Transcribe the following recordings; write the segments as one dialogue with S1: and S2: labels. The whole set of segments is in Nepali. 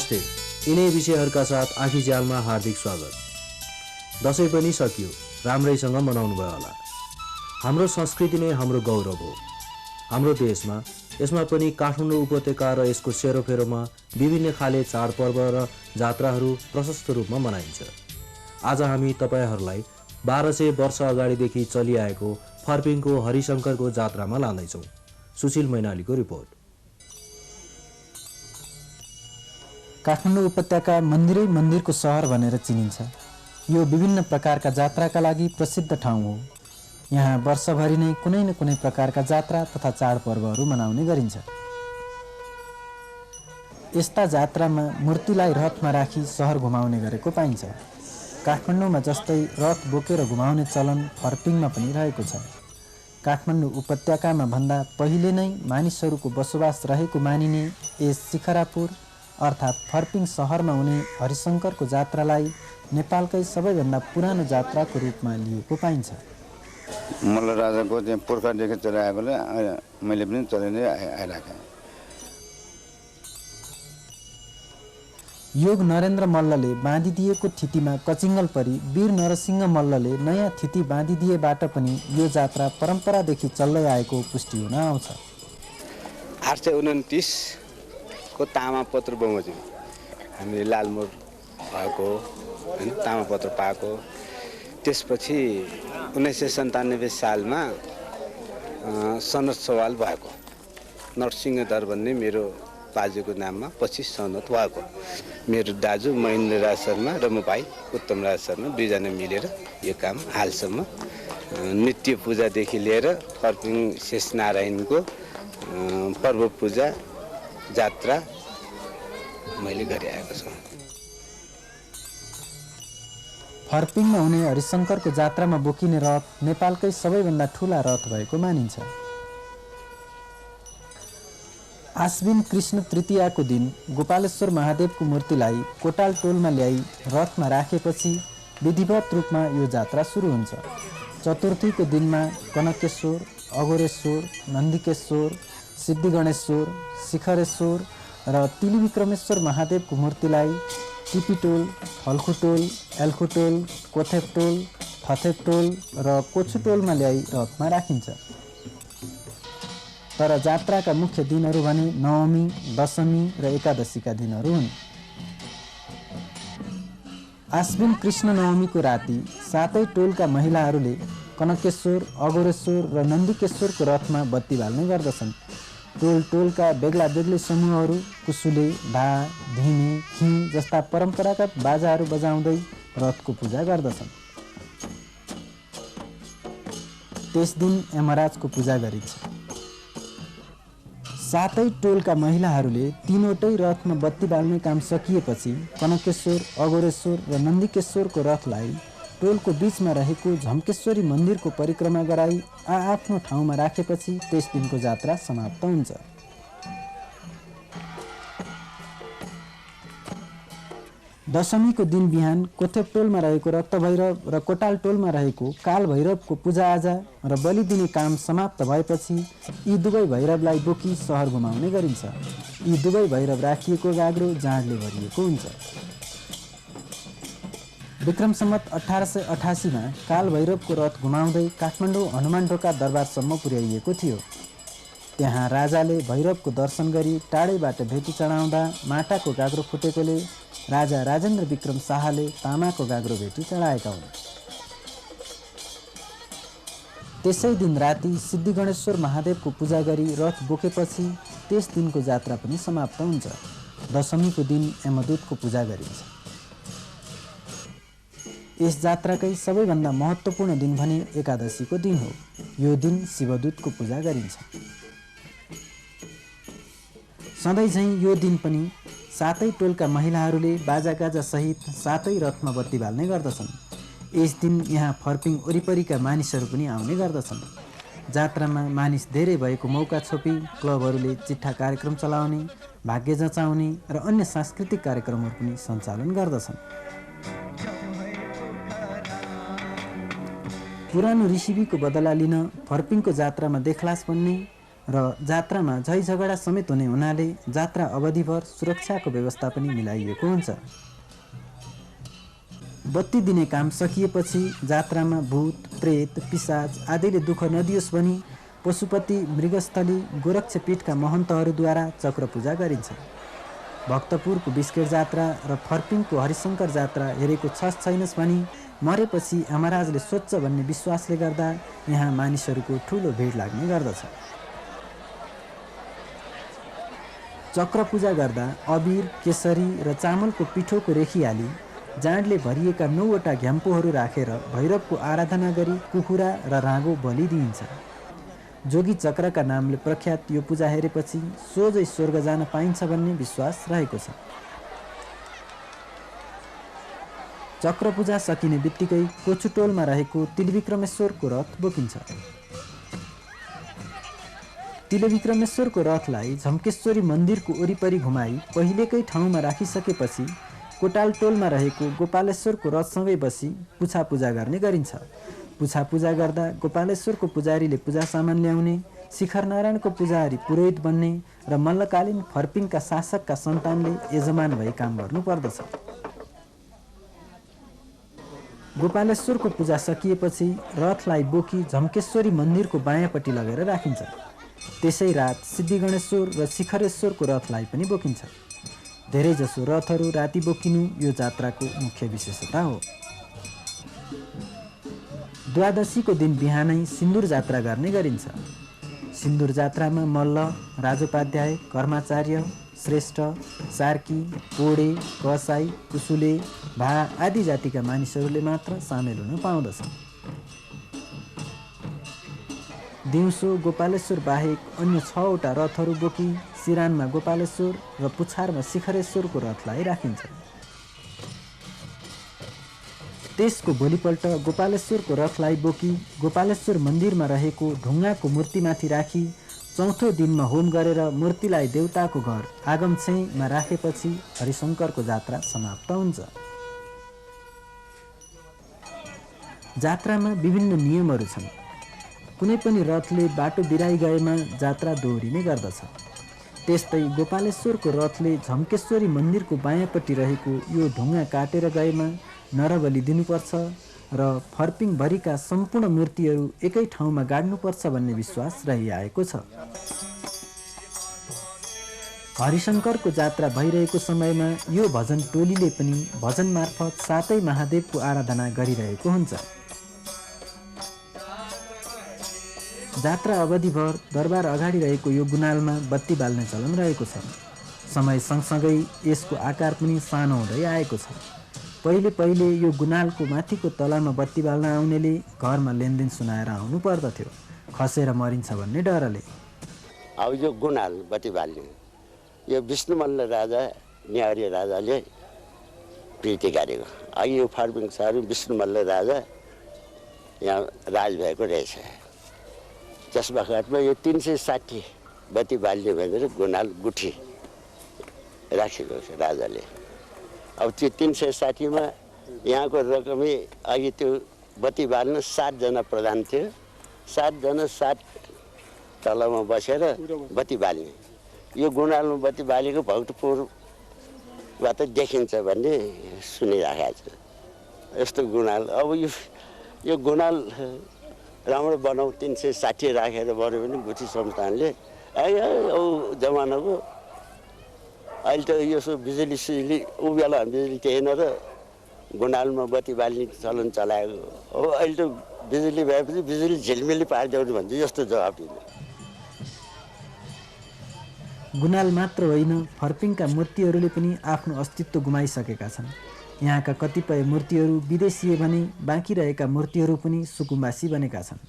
S1: नमस्ते। यिनै विषयहरूका साथ आँखी ज्यालमा हार्दिक स्वागत। दसैँ पनि सकियो, राम्रैसँग मनाउनु भयो होला। हाम्रो संस्कृति नै हाम्रो गौरव हो। हाम्रो देशमा यसमा पनि काठमाडौँ उपत्यका र यसको सेरोफेरोमा विभिन्न खाले चाडपर्व र जात्राहरू प्रशस्त रूपमा मनाइन्छ। आज हामी तपाईहरूलाई 1200 वर्ष अगाडिदेखि चलिआएको फर्पिङको हरिशङ्करको जात्रामा लाँदैछौँ। सुशील मैनालीको रिपोर्ट।
S2: काठमाडौँ उपत्यका मन्दिरै मन्दिरको सहर भनेर चिनिन्छ। यो विभिन्न प्रकारका जात्राका लागि प्रसिद्ध ठाउँ हो। यहाँ वर्षभरि नै कुनै न कुनै प्रकारका जात्रा तथा चाडपर्वहरू मनाउने गरिन्छ। यस्ता जात्रामा मूर्तिलाई रथमा राखी सहर घुमाउने गरेको पाइन्छ। काठमाडौँमा जस्तै रथ बोकेर घुमाउने चलन फर्पिङमा पनि रहेको छ। काठमाडौँ उपत्यकामा भन्दा पहिले नै मानिसहरूको बसोबास रहेको मानिने यस शिखरापुर अर्थात् फर्पिङ सहरमा हुने हरिशङ्करको जात्रालाई नेपालकै सबैभन्दा पुरानो जात्राको रूपमा लिएको पाइन्छ।
S3: मल्ल राजाको त्यहाँ पुर्खादेखि चलाएकोले मैले पनि चलाउँदै आइरहेको।
S2: योग नरेन्द्र मल्लले बाँधिदिएको थितिमा कचिङ्गल परी वीर नरसिंह मल्लले नयाँ थिति बाँधिदिएबाट पनि यो जात्रा परम्परादेखि चल्दै आएको पुष्टि हुन आउँछ।
S4: 829 को तामापत्र बमोजिम हामीले लालमोर भएको हैन, तामापत्र पाएको। त्यसपछि 1997 सालमा सनद सवाल भएको। नरसिंहदर भन्ने मेरो बाजेको नाममा पछि सनद भएको। मेरो दाजु महेन्द्र राज शर्मा र म भाइ उत्तम राज शर्मा दुईजना मिलेर यो काम हालसम्म नित्य पूजादेखि लिएर फर्पिङ शेषनारायणको पर्व पूजा जात्रा मैले गरिआएको छु।
S2: फर्पिङमा हुने हरिशङ्करको जात्रामा बोकिने रथ नेपालकै सबैभन्दा ठुला रथ भएको मानिन्छ। आश्विन कृष्ण तृतीयाको दिन गोपालेश्वर महादेवको मूर्तिलाई कोटाल टोलमा ल्याई रथमा राखेपछि विधिवत रूपमा यो जात्रा सुरु हुन्छ। चतुर्थीको दिनमा कनकेश्वर, अघोरेश्वर, नन्दीकेश्वर, सिद्धिगणेश्वर, शिखरेश्वर र तिलिविक्रमेश्वर महादेवको मूर्तिलाई टिपिटोल, फल्खुटोल, एल्खुटोल, कोथेपटोल, थथेपटोल र कोछुटोलमा ल्याई रथमा राखिन्छ। तर जात्राका मुख्य दिनहरू भने नवमी, दशमी र एकादशीका दिनहरू हुन्। आश्विन कृष्ण नवमीको राति सातै टोलका महिलाहरूले कनकेश्वर, अघोरेश्वर र नन्दीकेश्वरको रथमा बत्ती बाल्ने गर्दछन्। टोलका बेग्ला बेग्लै समूहहरू कुसुले, ढा, धिमे, खी जस्ता परम्परागत बाजाहरू बजाउँदै रथको पूजा गर्दछन्। त्यस दिन यमराजको पूजा गरिन्छ। सातै टोलका महिलाहरूले तीनवटै रथमा बत्ती बाल्ने काम सकिएपछि कनकेश्वर, अघोरेश्वर र नन्दीकेश्वरको रथलाई टोलको बीचमा रहेको झम्केश्वरी मन्दिरको परिक्रमा गराई आफ्नो ठाउँमा राखेपछि त्यस दिनको जात्रा समाप्त हुन्छ। दशमीको दिन बिहान कोथेपटोलमा रहेको रक्तभैरव र कोटाल टोलमा रहेको कालभैरवको पूजाआजा र बलि दिने काम समाप्त भएपछि यी दुवै भैरवलाई बोकी सहर घुमाउने गरिन्छ। यी दुवै भैरव राखिएको गाग्रो जाँडले भरिएको हुन्छ। विक्रम सम्वत 1888 मा कालभैरवको रथ घुमाउँदै काठमाडौँ हनुमानढोका दरबारसम्म पुर्याइएको थियो। त्यहाँ राजाले भैरवको दर्शन गरी टाढैबाट भेटी चढाउँदा माटाको गाग्रो फुटेकोले राजा राजेन्द्र विक्रम शाहले तामाको गाग्रो भेटी चढाएका हुन्। त्यसै दिन राति सिद्धिगणेश्वर महादेवको पूजा गरी रथ बोकेपछि त्यस दिनको जात्रा पनि समाप्त हुन्छ। दशमीको दिन यमदूतको पूजा गरिन्छ। यस जात्राकै सबैभन्दा महत्त्वपूर्ण दिन भने एकादशीको दिन हो। यो दिन शिवदूतको पूजा गरिन्छ। सधैँ झैँ यो दिन पनि सातै टोलका महिलाहरूले बाजागाजा सहित सातै रथमा बत्ती बाल्ने गर्दछन्। यस दिन यहाँ फर्पिङ वरिपरिका मानिसहरू पनि आउने गर्दछन्। जात्रामा मानिस धेरै भएको मौका छोपी क्लबहरूले चिट्ठा कार्यक्रम चलाउने, भाग्य जचाउने र अन्य सांस्कृतिक कार्यक्रमहरू पनि सञ्चालन गर्दछन्। पुरानो रिसिबीको बदला लिन फर्पिङको जात्रामा देखलास बन्ने र जात्रामा झै झगडा समेत हुने हुनाले जात्रा अवधिभर सुरक्षाको व्यवस्था पनि मिलाइएको हुन्छ। बत्ती दिने काम सकिएपछि जात्रामा भूत प्रेत पिशाच आदिले दुःख नदियोस् भनी पशुपति मृगस्थली गोरक्षपीठका महन्तहरूद्वारा चक्र पूजा गरिन्छ। भक्तपुरको बिस्केट जात्रा र फर्पिङको हरिशङ्कर जात्रा हेरेको छस् छैनस् भनी मरेपछि यमराजले सोध्छ भन्ने विश्वासले गर्दा यहाँ मानिसहरूको ठुलो भिड लाग्ने गर्दछ। चक्र पूजा गर्दा अबिर केसरी र चामलको पिठोको रेखी हाली जाँडले भरिएका 9वटा घ्याम्पोहरू राखेर भैरवको आराधना गरी कुखुरा र राँगो बलि दिइन्छ। जोगी चक्रका नामले प्रख्यात यो पूजा हेरेपछि सोझै स्वर्ग जान पाइन्छ भन्ने विश्वास रहेको छ। चक्र पूजा सकिने बित्तिकै कोचुटोलमा रहेको तिलविक्रमेश्वरको रथ बोकिन्छ। तिलविक्रमेश्वरको रथलाई झम्केश्वरी मन्दिरको वरिपरि घुमाई पहिलेकै ठाउँमा राखिसकेपछि कोटालटोलमा रहेको गोपालेश्वरको रथसँगै बसी पुछा पूजा गर्ने गरिन्छ। पुछा पूजा गर्दा गोपालेश्वरको पुजारीले पूजा सामान ल्याउने, शिखरनारायणको पुजारी पुरोहित बन्ने र मल्लकालीन फर्पिङका शासकका सन्तानले यजमान भई काम गर्नुपर्दछ। गोपालेश्वरको पूजा सकिएपछि रथलाई बोकी झम्केश्वरी मन्दिरको बायाँपट्टि लगेर राखिन्छ। त्यसै रात सिद्धिगणेश्वर र शिखरेश्वरको रथलाई पनि बोकिन्छ। धेरैजसो रथहरू राति बोकिनु यो जात्राको मुख्य विशेषता हो। द्वादशीको दिन बिहानै सिन्दुर जात्रा गर्ने गरिन्छ। सिन्दुर जात्रामा मल्ल, राजोपाध्याय, कर्माचार्य, श्रेष्ठ, सार्की, पोडे, कसाई, कुसुले, भा आदि जातिका मानिसहरूले मात्र सामेल हुन पाउँदछ। दिउँसो गोपालेश्वर बाहेक अन्य 6वटा रथहरू बोकी सिरानमा गोपालेश्वर र पुछारमा शिखरेश्वरको रथलाई राखिन्छ। त्यसको भोलिपल्ट गोपालेश्वरको रथलाई बोकी गोपालेश्वर मन्दिरमा रहेको ढुङ्गाको मूर्तिमाथि राखी चौथो दिनमा होम गरेर मूर्तिलाई देवताको घर आगमछेमा राखेपछि हरिशङ्करको जात्रा समाप्त हुन्छ। जात्रामा विभिन्न नियमहरू छन्। कुनै पनि रथले बाटो बिराई गएमा जात्रा दोहोरिने गर्दछ। त्यस्तै गोपालेश्वरको रथले झम्केश्वरी मन्दिरको बायाँपट्टि रहेको यो ढुङ्गा काटेर गएमा नरबली दिनुपर्छ र फर्पिङभरिका सम्पूर्ण मूर्तिहरू एकै ठाउँमा गाड्नुपर्छ भन्ने विश्वास रहिआएको छ। हरिशङ्करको जात्रा भइरहेको समयमा यो भजन टोलीले पनि भजन मार्फत सातै महादेवको आराधना गरिरहेको हुन्छ। जात्रा अवधिभर दरबार अगाडि रहेको यो गुनालमा बत्ती बाल्ने चलन रहेको छ। समय सँगसँगै यसको आकार पनि सानो हुँदै आएको छ। पहिले यो गुनालको माथिको तलामा बत्ती बाल्न आउनेले घरमा लेनदेन सुनाएर आउनु पर्दथ्यो, खसेर मरिन्छ भन्ने डरले।
S5: अब यो गुनाल बत्ती बाल्ने यो विष्णुमल्ल राजा न्यारी राजाले प्रीति गरेको। अब यो फर्पिङ सहर विष्णुमल्ल राजा यहाँ राज भएको रहेछ। त्यस बखतमा यो 360 बत्ती बाल्ने भनेर गुनाल गुठी राखेको छ राजाले। अब त्यो 360 मा यहाँको रकमै अघि त्यो बत्ती बाल्न 7 जना प्रधान थियो। 7 जना 7 तलामा बसेर बत्ती बाल्ने। यो गुनालमा बत्ती बालेको भक्तपुरबाट देखिन्छ भन्ने सुनिराखेको छ। यस्तो गुनाल अब यो गुनाल राम्रो बनाऊ 360 राखेर बढ्यो भने गुठी संस्थानले औ जमानाको अहिले त यसो बिजुली सिजुली ऊ बेला बिजुली थिएन र गुनालमा बत्ती बाल्ने चलन चलाएको हो। अहिले त बिजुली भएपछि बिजुली झिलमिली पारिदेऊ भन्छ जस्तो जवाब दिनु।
S2: गुनाल मात्र होइन, फर्पिङका मूर्तिहरूले पनि आफ्नो अस्तित्व गुमाइसकेका छन्। यहाँका कतिपय मूर्तिहरू विदेशीय भने बाँकी रहेका मूर्तिहरू पनि सुकुम्बासी बनेका छन्।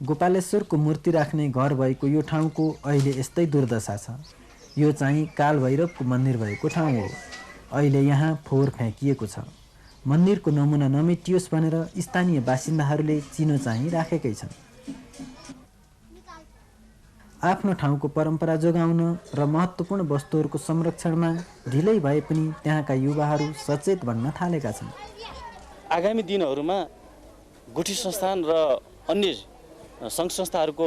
S2: गोपालेश्वरको मूर्ति राख्ने घर भएको यो ठाउँको अहिले यस्तै दुर्दशा छ। यो चाहिँ कालभैरवको मन्दिर भएको ठाउँ हो। अहिले यहाँ फोहोर फ्याँकिएको छ। मन्दिरको नमुना नमेटियोस् भनेर स्थानीय बासिन्दाहरूले चिनो चाहिँ राखेकै छन्। आफ्नो ठाउँको परम्परा जोगाउन र महत्त्वपूर्ण वस्तुहरूको संरक्षणमा ढिलै भए पनि त्यहाँका युवाहरू सचेत बन्न थालेका छन्।
S6: आगामी दिनहरूमा गुठी संस्थान र अन्य सङ्घ संस्थाहरूको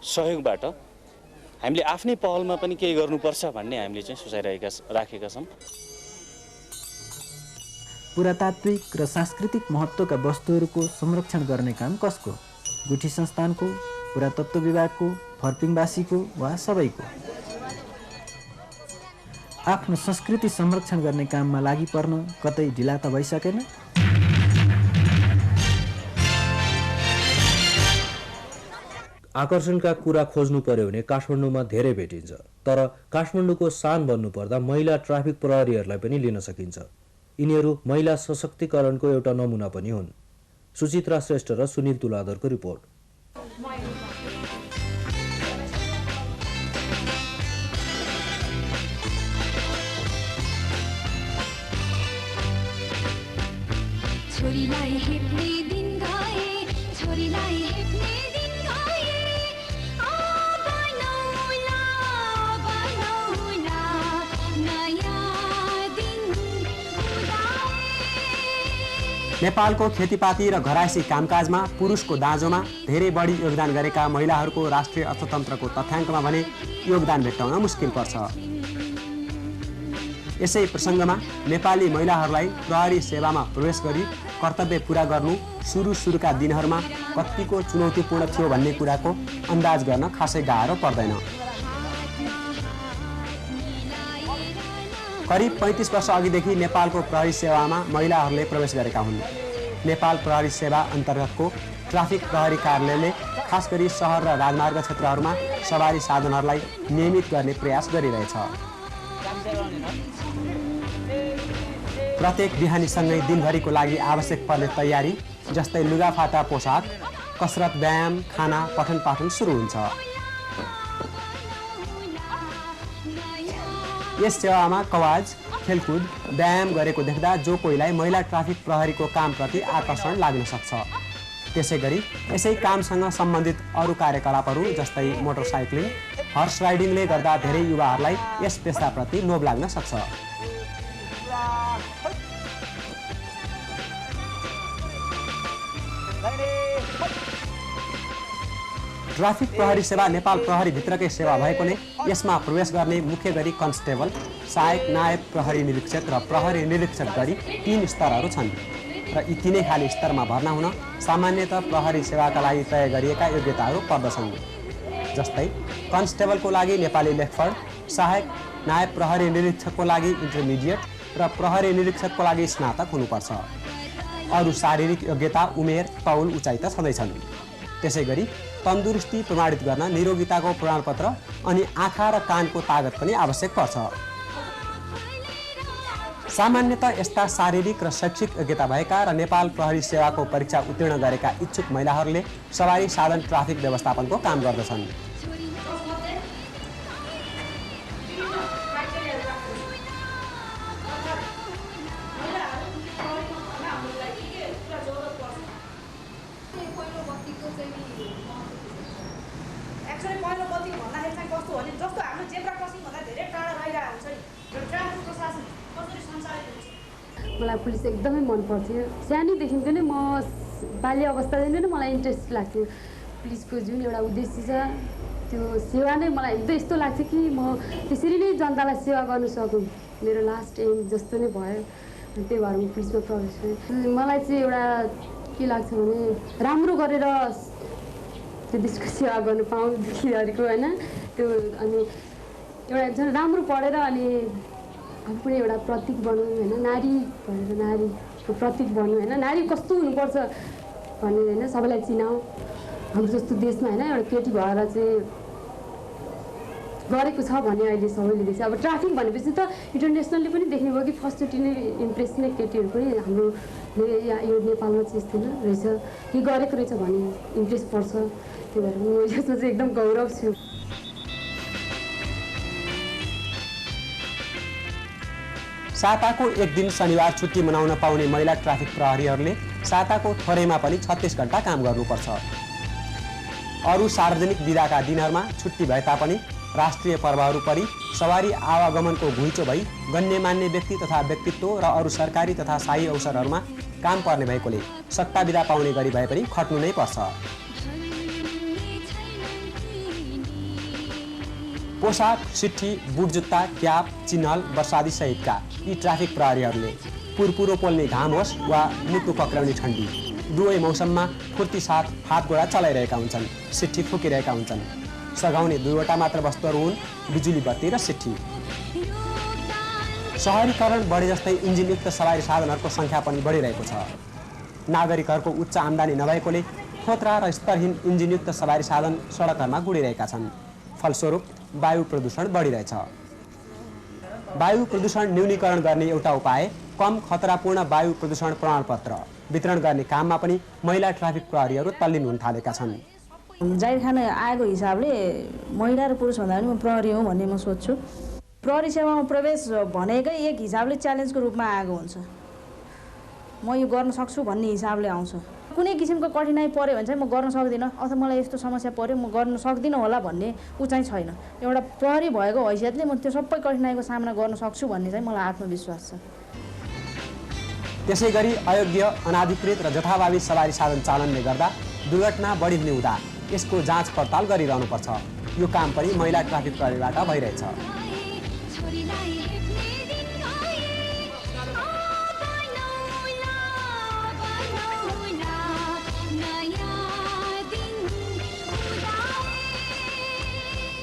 S6: सहयोगबाट हामीले आफ्नै पहलमा पनि केही गर्नुपर्छ भन्ने हामीले चाहिँ राखेका छौँ।
S2: पुरातात्विक र सांस्कृतिक महत्त्वका वस्तुहरूको संरक्षण गर्ने काम कसको? गुठी संस्थानको, पुरातत्व विभागको, फर्पिङवासीको वा सबैको? आफ्नो संस्कृति संरक्षण गर्ने काममा लागि पर्न कतै ढिला त भइसकेन?
S1: आकर्षणका कुरा खोज्नु पर्यो भने काठमाडौँमा धेरै भेटिन्छ, तर काठमाडौँको शान भन्नुपर्दा महिला ट्राफिक प्रहरीहरूलाई पनि लिन सकिन्छ। यिनीहरू महिला सशक्तिकरणको एउटा नमुना पनि हुन्। सुचित्रा श्रेष्ठ र सुनिल तुलाधरको रिपोर्ट।
S7: छोरीलाई हेप्ने दिन गए, छोरीलाई हेप्ने दिन गए, बनौला बनौला नयाँ दिन उदाए।
S8: नेपालको खेतीपाती र घरायसी कामकाजमा पुरुषको दाँजोमा धेरै बढी योगदान गरेका महिलाहरूको राष्ट्रिय अर्थतन्त्रको तथ्याङ्कमा भने योगदान भेट्टाउन मुस्किल पर्छ। यसै प्रसङ्गमा नेपाली महिलाहरूलाई प्रहरी सेवामा प्रवेश गरी कर्तव्य पुरा गर्नु सुरुका दिनहरूमा कतिको चुनौतीपूर्ण थियो भन्ने कुराको अन्दाज गर्न खासै गाह्रो पर्दैन। करिब 35 वर्ष अघिदेखि नेपालको प्रहरी सेवामा महिलाहरूले प्रवेश गरेका हुन्। नेपाल प्रहरी सेवा अन्तर्गतको ट्राफिक प्रहरी कार्यालयले खास गरी सहर र राजमार्ग क्षेत्रहरूमा सवारी साधनहरूलाई नियमित गर्ने प्रयास गरिरहेछ। प्रत्येक बिहानीसँगै दिनभरिको लागि आवश्यक पर्ने तयारी जस्तै लुगाफाटा, पोसाक, कसरत, व्यायाम, खाना, पठन पाठन सुरु हुन्छ। यस सेवामा कवाज, खेलकुद, व्यायाम गरेको देख्दा जो कोहीलाई महिला ट्राफिक प्रहरीको कामप्रति आकर्षण लाग्न सक्छ। त्यसै गरी यसै कामसँग सम्बन्धित अरू कार्यकलापहरू जस्तै मोटरसाइक्लिङ, हर्स राइडिङले गर्दा धेरै युवाहरूलाई यस पेसाप्रति लोभ लाग्न सक्छ। ट्राफिक प्रहरी सेवा नेपाल प्रहरी भित्रकै सेवा भएकोले यसमा प्रवेश गर्ने मुख्य गरी कन्स्टेबल, सहायक नायब प्रहरी निरीक्षक र प्रहरी निरीक्षक गरी 3 स्तरहरू छन् र यी तीनै खाली स्तरमा भर्ना हुन सामान्यतः प्रहरी सेवाका लागि तय गरिएका योग्यताहरू पर्दछन्। जस्तै कन्स्टेबलको लागि नेपाली लेखपढ, सहायक नायब प्रहरी निरीक्षकको लागि इन्टरमिडिएट र प्रहरी निरीक्षकको लागि स्नातक हुनुपर्छ। अरू शारीरिक योग्यता, उमेर, तौल, उचाइ त छँदैछन्। त्यसै गरी तन्दुरुस्ती प्रमाणित गर्न निरोगिताको प्रमाणपत्र अनि आँखा र कानको तागत पनि आवश्यक पर्छ। सामान्यतः यस्ता शारीरिक र शैक्षिक योग्यता भएका र नेपाल प्रहरी सेवाको परीक्षा उत्तीर्ण गरेका इच्छुक महिलाहरूले सवारी साधन ट्राफिक व्यवस्थापनको काम गर्दछन्।
S9: मलाई पुलिस एकदमै मन पर्थ्यो। सानैदेखिको नै म बाल्य अवस्थादेखि नै मलाई इन्ट्रेस्ट लाग्थ्यो। पुलिसको जुन एउटा उद्देश्य छ त्यो सेवा नै मलाई एकदम यस्तो लाग्छ कि म त्यसरी नै जनतालाई सेवा गर्न सकौँ, मेरो लास्ट एम जस्तो नै भयो। त्यही भएर म पुलिसमा प्रवेश गरेँ। मलाई चाहिँ एउटा के लाग्छ भने राम्रो गरेर त्यो देशको सेवा गर्नु पाऊँ दुखीहरूको होइन त्यो। अनि एउटा झन् राम्रो पढेर अनि आफू पनि एउटा प्रतीक बनौँ होइन, नारी भनेर नारीको प्रतीक बनौँ होइन, नारी कस्तो हुनुपर्छ भन्ने होइन सबैलाई चिनाऊ। हाम्रो जस्तो देशमा होइन एउटा केटी भएर चाहिँ गरेको छ भने अहिले सबैले देख्छ। अब ट्राफिक भनेपछि त इन्टरनेसनलले पनि देख्नुभयो कि फर्स्टचोटि नै इम्प्रेस नै केटीहरू पनि हाम्रो यो नेपालमा चाहिँ यस्तो रहेछ कि गरेको रहेछ भन्ने इम्प्रेस पर्छ। त्यही भएर म यसमा चाहिँ एकदम गौरव छु।
S8: साताको एक दिन शनिबार छुट्टी मनाउन पाउने महिला ट्राफिक प्रहरीहरूले साताको थोरैमा पनि 36 घण्टा काम गर्नुपर्छ। अरू सार्वजनिक बिदाका दिनहरूमा छुट्टी भए तापनि राष्ट्रिय पर्वहरू परि सवारी आवागमनको घुइँचो भई गण्यमान्य व्यक्ति तथा व्यक्तित्व र अरू सरकारी तथा शाही अवसरहरूमा काम पर्ने भएकोले सट्टा बिदा पाउने गरी भए पनि खट्नु नै पर्छ। पोसाक, सिट्ठी, बुट जुत्ता, क्याप, चिन्हल, बर्सादी सहितका यी ट्राफिक प्रहरीहरूले पुरपुरो पोल्ने घाम होस् वा मुटु कक्राउने ठन्डी दुवै मौसममा फुर्ती साथ हातगोडा चलाइरहेका हुन्छन्, सिट्ठी फुकिरहेका हुन्छन्। सघाउने दुईवटा मात्र वस्तुहरू हुन् बिजुली बत्ती र सिट्ठी। सहरीकरण बढे जस्तै इन्जिनयुक्त सवारी साधनहरूको सङ्ख्या पनि बढिरहेको छ। नागरिकहरूको उच्च आम्दानी नभएकोले खोत्रा र स्तरहीन इन्जिनयुक्त सवारी साधन सडकहरूमा गुडिरहेका छन्। फलस्वरूप वायु प्रदूषण बढिरहेछ। वायु प्रदूषण न्यूनीकरण गर्ने एउटा उपाय कम खतरापूर्ण वायु प्रदूषण प्रमाणपत्र वितरण गर्ने काममा पनि महिला ट्राफिक प्रहरीहरू तल्लीन हुन थालेका छन्।
S10: जाहिर खान आएको हिसाबले महिला र पुरुष भन्दा पनि म प्रहरी हो भन्ने म सोच्छु। प्रहरी सेवामा प्रवेश भनेकै एक हिसाबले च्यालेन्जको रूपमा आएको हुन्छ। म यो गर्न सक्छु भन्ने हिसाबले आउँछ। कुनै किसिमको कठिनाइ पर्यो भने चाहिँ म गर्न सक्दिनँ अथवा मलाई यस्तो समस्या पर्यो म गर्न सक्दिनँ होला भन्ने ऊ चाहिँ छैन। एउटा प्रहरी भएको हैसियतले म त्यो सबै कठिनाइको सामना गर्न सक्छु भन्ने चाहिँ मलाई आत्मविश्वास छ।
S8: त्यसै गरी अयोग्य, अनाधिकृत र जथाभावी सवारी साधन चालनले गर्दा दुर्घटना बढी हुने हुँदा यसको जाँच पडताल गरिरहनुपर्छ। यो काम पनि महिला ट्राफिक प्रहरीबाट भइरहेछ।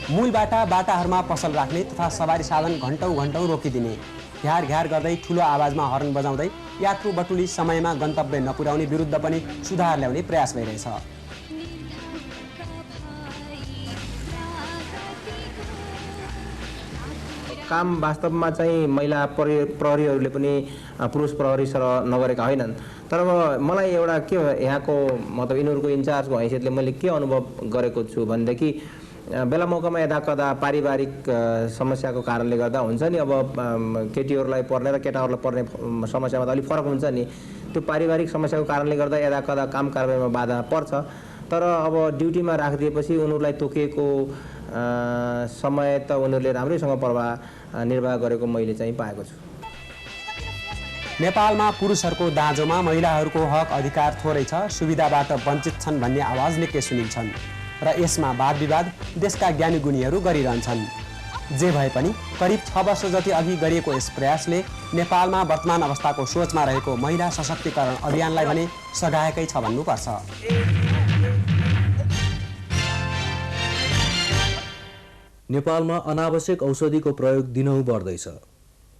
S8: मूल बाटाहरूमा पसल राख्ने तथा सवारी साधन घन्टौँ रोकिदिने, घ्यार गर्दै ठुलो आवाजमा हर्न बजाउँदै यात्रु बटुली समयमा गन्तव्य नपुर्याउने विरुद्ध पनि सुधार ल्याउने प्रयास भइरहेछ।
S11: काम वास्तवमा चाहिँ महिला प्रहरीहरूले पनि पुरुष प्रहरी सरह नगरेका होइनन्। तर मलाई एउटा के यहाँको मतलब यिनीहरूको इन्चार्जको हैसियतले मैले के अनुभव गरेको छु भनेदेखि बेला मौकामा यदा कदा पारिवारिक समस्याको कारणले गर्दा हुन्छ नि, अब केटीहरूलाई पर्ने र केटाहरूलाई पर्ने समस्यामा त अलिक फरक हुन्छ नि। त्यो पारिवारिक समस्याको कारणले गर्दा यदा कदा काम कारबाहीमा बाधा पर्छ। तर अब ड्युटीमा राखिदिएपछि उनीहरूलाई तोकिएको समय त उनीहरूले राम्रैसँग निर्वाह गरेको मैले चाहिँ पाएको छु।
S8: नेपालमा पुरुषहरूको दाँजोमा महिलाहरूको हक अधिकार थोरै छ, सुविधाबाट वञ्चित छन् भन्ने आवाज निकै सुनिन्छन् र यसमा वाद विवाद देशका ज्ञानी गुणीहरू गरिरहन्छन्। जे भए पनि करिब 6 वर्ष जति अघि गरिएको यस प्रयासले नेपालमा वर्तमान अवस्थाको सोचमा रहेको महिला सशक्तिकरण अभियानलाई भने सघाएकै छ भन्नुपर्छ।
S1: नेपालमा अनावश्यक औषधिको प्रयोग दिनहुँ बढ्दैछ।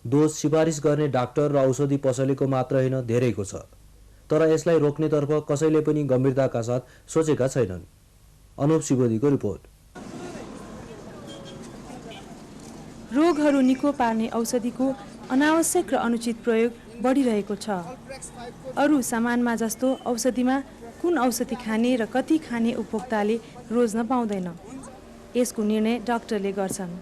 S1: डोज सिफारिस गर्ने डाक्टर र औषधि पसलेको मात्र होइन, धेरैको छ। तर यसलाई रोक्नेतर्फ कसैले पनि गम्भीरताका साथ सोचेका छैनन्। अनुप सिबोदीको रिपोर्ट।
S12: रोगहरू निको पार्ने औषधिको अनावश्यक र अनुचित प्रयोग बढिरहेको छ। अरू सामानमा जस्तो औषधिमा कुन औषधि खाने र कति खाने उपभोक्ताले रोज्न पाउँदैन। यसको निर्णय डाक्टरले गर्छन्।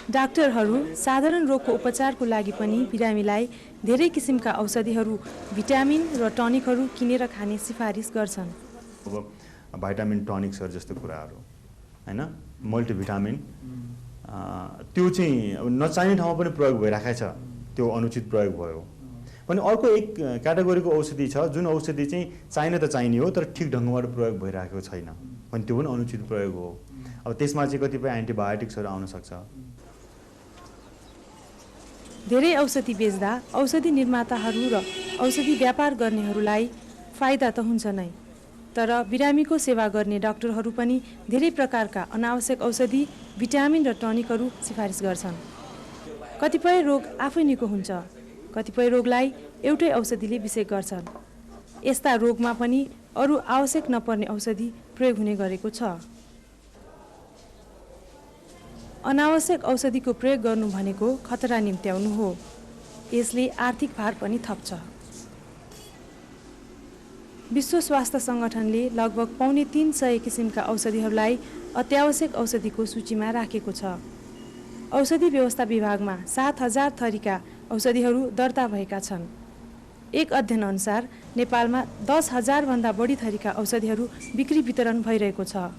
S12: डाक्टरहरू साधारण रोगको उपचारको लागि पनि बिरामीलाई धेरै किसिमका औषधिहरू, भिटामिन र टनिकहरू किनेर खाने सिफारिस गर्छन्।
S13: अब भाइटामिन टनिक्सहरू जस्तो कुराहरू हैन, मल्टिभिटामिन त्यो चाहिँ अब नचाहिने ठाउँमा पनि प्रयोग भइरहेको छ। त्यो अनुचित प्रयोग भयो पनि अर्को एक क्याटेगोरीको औषधि छ जुन औषधि चाहिँ चाहिने त चाहिने हो तर ठिक ढङ्गबाट प्रयोग भइरहेको छैन पनि त्यो पनि अनुचित प्रयोग हो। अब त्यसमा चाहिँ कतिपय एन्टिबायोटिक्सहरू आउन सक्छ।
S12: धेरै औषधि बेच्दा औषधि निर्माताहरू र औषधि व्यापार गर्नेहरूलाई फाइदा त हुन्छ नै, तर बिरामीको सेवा गर्ने डाक्टरहरू पनि धेरै प्रकारका अनावश्यक औषधि, भिटामिन र टनिकहरू सिफारिस गर्छन्। कतिपय रोग आफै निको हुन्छ, कतिपय रोगलाई एउटै औषधिले विषेक गर्छन्। यस्ता रोगमा पनि अरू आवश्यक नपर्ने औषधि प्रयोग हुने गरेको छ। अनावश्यक औषधिको प्रयोग गर्नु भनेको खतरा निम्त्याउनु हो। यसले आर्थिक भार पनि थप्छ। विश्व स्वास्थ्य सङ्गठनले लगभग 350 किसिमका औषधिहरूलाई अत्यावश्यक औषधिको सूचीमा राखेको छ। औषधि व्यवस्था विभागमा 7000 थरीका औषधिहरू दर्ता भएका छन्। एक अध्ययन अनुसार नेपालमा 10,000 भन्दा बढी थरीका औषधिहरू बिक्री वितरण भइरहेको छ।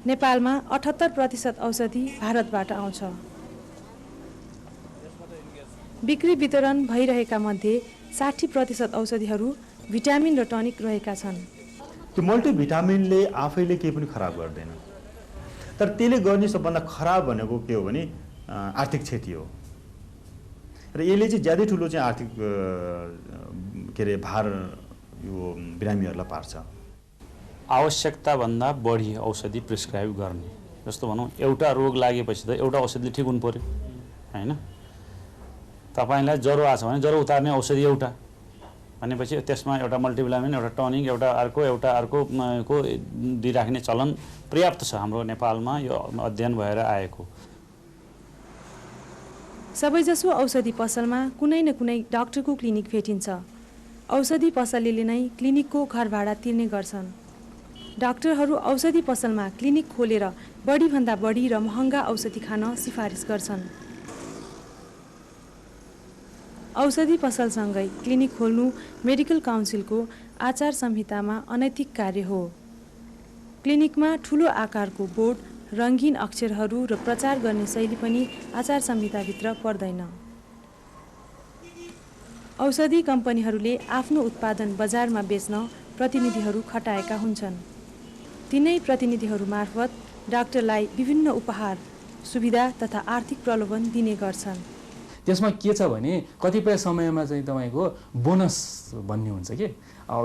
S12: नेपालमा 78% औषधि भारतबाट आउँछ। बिक्री वितरण भइरहेका मध्ये 60% औषधिहरू भिटामिन र टनिक रहेका छन्।
S13: त्यो मल्टिभिटामिनले आफैले केही पनि खराब गर्दैन, तर त्यसले गर्ने सबभन्दा खराब भनेको के हो भने आर्थिक क्षति हो र यसले चाहिँ ज्यादै ठुलो चाहिँ आर्थिक के अरे भार यो बिरामीहरूलाई पार्छ।
S6: आवश्यकताभन्दा बढी औषधि प्रिस्क्राइब गर्ने, जस्तो भनौँ एउटा रोग लागेपछि त एउटा औषधिले ठिक हुनु पर्यो हैन। तपाईलाई ज्वरो आछ भने ज्वरो उतार्ने औषधि एउटा भनेपछि त्यसमा एउटा मल्टिभिटामिन, एउटा टनिक, एउटा अर्को को दिइराख्ने चलन पर्याप्त छ हाम्रो नेपालमा, यो अध्ययन भएर आएको।
S12: सबैजसो औषधि पसलमा कुनै न कुनै डाक्टरको क्लिनिक भेटिन्छ। औषधि पसलले नै क्लिनिकको घर भाडा तिर्ने गर्छन्। डाक्टरहरू औषधि पसलमा क्लिनिक खोलेर बढीभन्दा बढी र महँगा औषधि खान सिफारिस गर्छन्। औषधि पसलसँगै क्लिनिक खोल्नु मेडिकल काउन्सिलको आचार संहितामा अनैतिक कार्य हो। क्लिनिकमा ठुलो आकारको बोर्ड, रङ्गीन अक्षरहरू र प्रचार गर्ने शैली पनि आचार संहिताभित्र पर्दैन। औषधि कम्पनीहरूले आफ्नो उत्पादन बजारमा बेच्न प्रतिनिधिहरू खटाएका हुन्छन्। तिनै प्रतिनिधिहरू मार्फत डाक्टरलाई विभिन्न उपहार, सुविधा तथा आर्थिक प्रलोभन दिने गर्छन्।
S14: त्यसमा के छ भने कतिपय समयमा चाहिँ तपाईँको बोनस भन्ने हुन्छ कि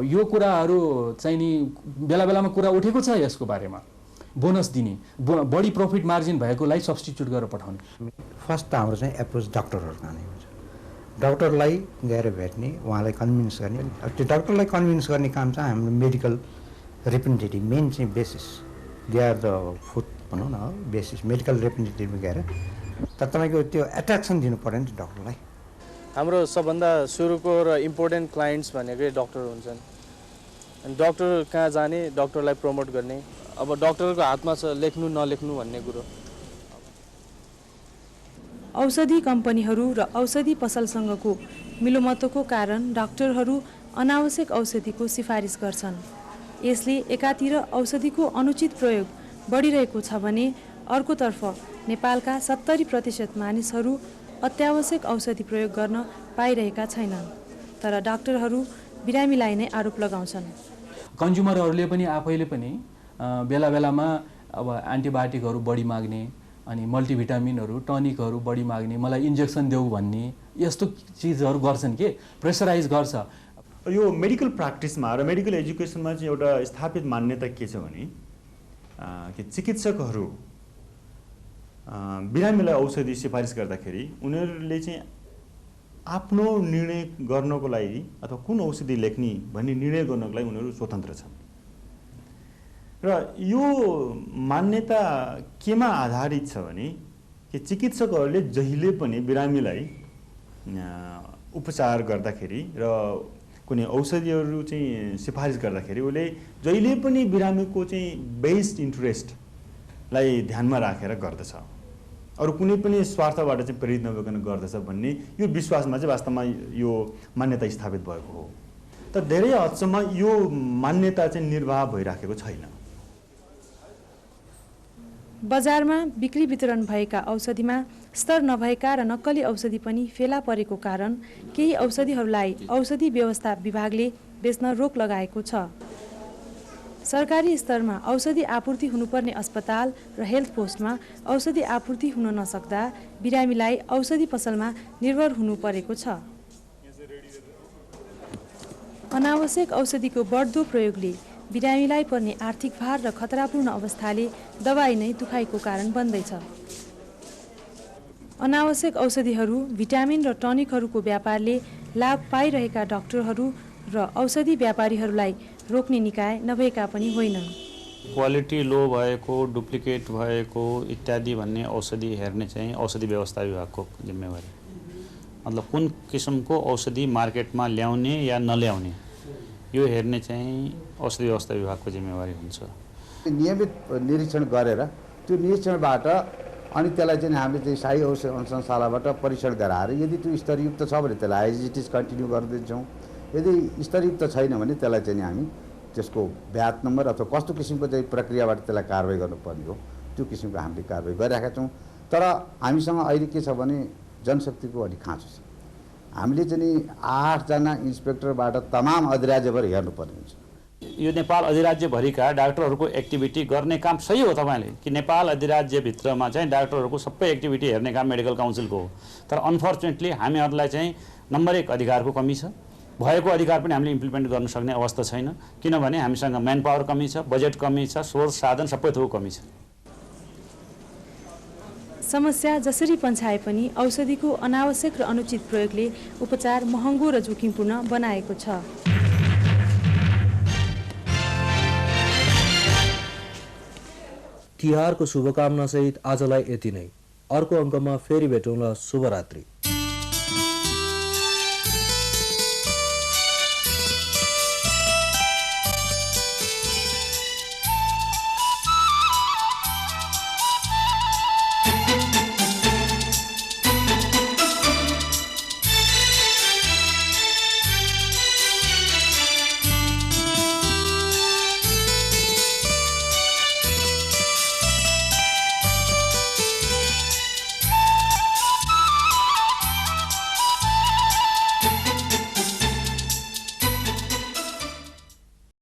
S14: यो कुराहरू चाहिँ नि बेला बेलामा कुरा उठेको छ यसको बारेमा, बोनस दिने, बढी प्रफिट मार्जिन भएकोलाई सब्स्टिट्युट गरेर पठाउने।
S15: फर्स्ट त हाम्रो चाहिँ एप्रोच डक्टरहरूको नै हुन्छ। डक्टरलाई गएर भेट्ने, उहाँलाई कन्भिन्स गर्ने। त्यो डक्टरलाई कन्भिन्स गर्ने काम चाहिँ हाम्रो मेडिकल रिप्रेजेन्टेटिभ मेन चाहिँ basis, they are the foot भनौँ न बेसिस, मेडिकल रिप्रेजेन्टेटिभ गएर तर तपाईँको त्यो एट्र्याक्सन दिनु पऱ्यो नि त डक्टरलाई।
S16: हाम्रो सबभन्दा सुरुको र इम्पोर्टेन्ट क्लाइन्ट्स भनेकै डक्टर हुन्छन्। अनि डक्टर कहाँ जाने, डक्टरलाई प्रमोट गर्ने। अब डक्टरको हातमा छ लेख्नु नलेख्नु भन्ने कुरो।
S12: औषधि कम्पनीहरू र औषधि पसलसँगको मिलोमतोको कारण डाक्टरहरू अनावश्यक औषधिको सिफारिस गर्छन्। यसले एकातिर औषधिको अनुचित प्रयोग बढिरहेको छ भने अर्कोतर्फ नेपालका 70% मानिसहरू अत्यावश्यक औषधि प्रयोग गर्न पाइरहेका छैनन्। तर डाक्टरहरू बिरामीलाई नै आरोप लगाउँछन्।
S14: कन्ज्युमरहरूले पनि आफैले पनि बेला बेलामा अब एन्टिबायोटिकहरू बढी माग्ने, अनि मल्टिभिटामिनहरू, टनिकहरू बढी माग्ने, मलाई इन्जेक्सन देऊ भन्ने यस्तो चिजहरू गर्छन् कि प्रेसराइज गर्छ।
S13: यो मेडिकल प्र्याक्टिसमा र मेडिकल एजुकेसनमा चाहिँ एउटा स्थापित मान्यता के छ भने कि चिकित्सकहरू बिरामीलाई औषधि सिफारिस गर्दाखेरि उनीहरूले चाहिँ आफ्नो निर्णय गर्नको लागि अथवा कुन औषधि लेख्ने भन्ने निर्णय गर्नको लागि उनीहरू स्वतन्त्र छन्। र यो मान्यता केमा आधारित छ भने कि चिकित्सकहरूले जहिले पनि बिरामीलाई उपचार गर्दाखेरि र कुनै औषधिहरू चाहिँ सिफारिस गर्दाखेरि उसले जहिले पनि बिरामीको चाहिँ बेस्ट इन्ट्रेस्टलाई ध्यानमा राखेर गर्दछ, अरू कुनै पनि स्वार्थबाट चाहिँ प्रेरित नभइकन गर्दछ भन्ने यो विश्वासमा चाहिँ वास्तवमा यो मान्यता स्थापित भएको हो। तर धेरै हदसम्म यो मान्यता चाहिँ निर्वाह भइराखेको छैन।
S12: बजारमा बिक्री वितरण भएका औषधिमा स्तर नभएका र नक्कली औषधि पनि फेला परेको कारण केही औषधिहरूलाई औषधि व्यवस्था विभागले बेच्न रोक लगाएको छ। सरकारी स्तरमा औषधि आपूर्ति हुनुपर्ने अस्पताल र हेल्थ पोस्टमा औषधि आपूर्ति हुन नसक्दा बिरामीलाई औषधि पसलमा निर्भर हुनु परेको छ। अनावश्यक औषधिको बढ्दो प्रयोगले बिरामीलाई पर्ने आर्थिक भार र खतरापूर्ण अवस्थाले दबाई नै दुखाइको कारण बन्दैछ। अनावश्यक औषधिहरू, भिटामिन र टनिकहरूको व्यापारले लाभ पाइरहेका डाक्टरहरू र औषधि व्यापारीहरूलाई रोक्ने निकाय नभएका पनि होइनन्।
S6: क्वालिटी लो भएको, डुप्लिकेट भएको इत्यादि भन्ने औषधि हेर्ने चाहिँ औषधि व्यवस्था विभागको जिम्मेवारी। मतलब कुन किसिमको औषधि मार्केटमा ल्याउने या नल्याउने यो हेर्ने चाहिँ औषधि व्यवस्था विभागको जिम्मेवारी हुन्छ।
S3: नियमित निरीक्षण गरेर त्यो निरीक्षणबाट अनि त्यसलाई चाहिँ हामीले चाहिँ शाही औषध अनुसन्धानशालाबाट परीक्षण गराएर यदि त्यो स्तरयुक्त छ भने त्यसलाई एज इट इज कन्टिन्यू गर्दैछौँ, यदि स्तरयुक्त छैन भने त्यसलाई चाहिँ हामी त्यसको ब्याज नम्बर अथवा कस्तो किसिमको चाहिँ प्रक्रियाबाट त्यसलाई कारवाही गर्नुपर्ने हो त्यो किसिमको हामीले कारवाही गरिरहेका छौँ। तर हामीसँग अहिले के छ भने जनशक्तिको अलिक खाँचो छ। हामीले चाहिँ 8 जना इन्सपेक्टरबाट तमाम अधिराज्यभर हेर्नुपर्ने हुन्छ।
S6: यो नेपाल अधिराज्यभरिका डाक्टरहरूको एक्टिभिटी गर्ने काम सही हो तपाईँले कि नेपाल अधिराज्यभित्रमा चाहिँ डाक्टरहरूको सबै एक्टिभिटी हेर्ने काम मेडिकल काउन्सिलको हो। तर अनफर्चुनेटली हामीहरूलाई चाहिँ नम्बर 1 अधिकारको कमी छ। भएको अधिकार पनि हामीले इम्प्लिमेन्ट गर्न सक्ने अवस्था छैन, किनभने हामीसँग म्यान पावर कमी छ, बजेट कमी छ, सोर्स साधन सबै थोक कमी छ।
S12: समस्या जसरी पन्छाए पनि औषधिको अनावश्यक र अनुचित प्रयोगले उपचार महँगो र जोखिमपूर्ण बनाएको छ।
S1: तिहारको शुभकामना सहित आजलाई यति नै। अर्को अङ्कमा फेरि भेटौँला। शुभरात्रि।